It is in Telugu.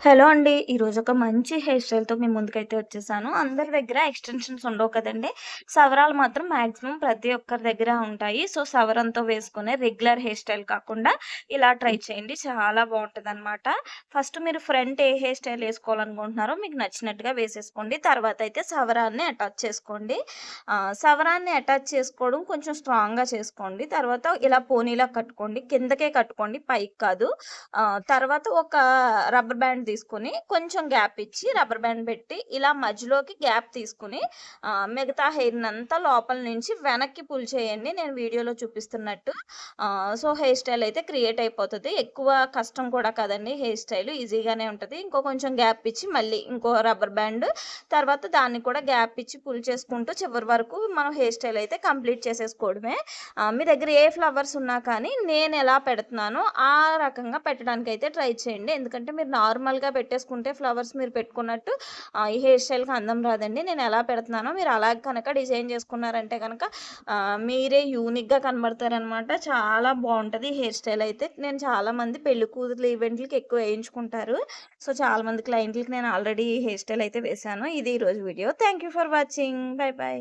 హలో అండి. ఈరోజు ఒక మంచి హెయిర్ స్టైల్‌తో మీ ముందుకైతే వచ్చేసాను. అందరి దగ్గర ఎక్స్‌టెన్షన్స్ ఉండవు కదండీ! సవరాలు మాత్రం మాక్సిమం ప్రతి ఒక్కరి దగ్గర ఉంటాయి. సో, సవరంతో వేసుకునే రెగ్యులర్ హెయిర్ స్టైల్ కాకుండా ఇలా ట్రై చేయండి. చాలా బావుంటదనమాట. ఫస్ట్ మీరు ఫ్రంట్ ఏ హెయిర్ స్టైల్ ఏసుకోవాలనుకుంటున్నారో మీకు నచ్చినట్టుగా వేసేసుకోండి. తర్వాత అయితే సవరాన్ని అటాచ్ చేసుకోండి. సవరాన్ని అటాచ్ చేసుకోవడం కొంచెం స్ట్రాంగ్‌గా చేసుకోండి. తర్వాత ఇలా పోనీలా కట్టుకోండి. కిందకే కట్టుకోండి పైకి కాదు. తర్వాత ఒక రబ్బర్ బ్యాండ్ తీసుకొని కొంచెం గ్యాప్ ఇచ్చి రబ్బర్ బ్యాండ్ పెట్టి ఇలా మధ్యలోకి గ్యాప్ తీసుకొని మిగతా హెయిర్‌నంతా లోపల నుంచి వెనక్కి పుల్ చేయండి. నేను వీడియోలో చూపిస్తున్నట్టు. సో, హెయిర్ స్టైల్ అయితే క్రియేట్ అయిపోతది. ఎక్కువ కష్టం కూడా కాదండి హెయిర్ స్టైల్ ఈజీగానే ఉంటది. ఇంకో కొంచెం గ్యాప్ ఇచ్చి మళ్ళీ ఇంకో రబ్బర్ బ్యాండ్ తర్వాత దాన్ని కూడా గ్యాప్ ఇచ్చి పుల్ చేసుకుంటూ చివరి వరకు మనం హెయిర్ స్టైల్ అయితే కంప్లీట్ చేసేసుకోవడమే. మీ దగ్గర ఏ ఫ్లవర్స్ ఉన్నా కానీ నేనెలా పెడుతున్నానో ఆ రకంగా పెట్టడానికైతే ట్రై చేయండి. ఎందుకంటే మీరు నార్మల్‌గా పెట్టేసుకుంటే ఫ్లవర్స్ మీరు పెట్టుకున్నట్టు ఈ హెయిర్ స్టైల్‌కి అందం రాదండి. నేనెలా పెడుతున్నానో మీరు అలా కనుక డిజైన్ చేసుకున్నారంటే గనక మీరే యూనిక్‌గా కనబడతారనమాట. చాలా బావుంటది హెయిర్ స్టైల్ అయితే. నేను చాలామంది పెళ్లి కూతుర్ల ఈవెంట్‌లకి ఎక్కువ ఏయించుకుంటారు. సో, చాలామంది క్లయింట్‌లకి నేను ఆల్రెడీ హెయిర్ స్టైల్ అయితే వేశాను. ఇది ఈరోజు video. Thank you for watching. By by.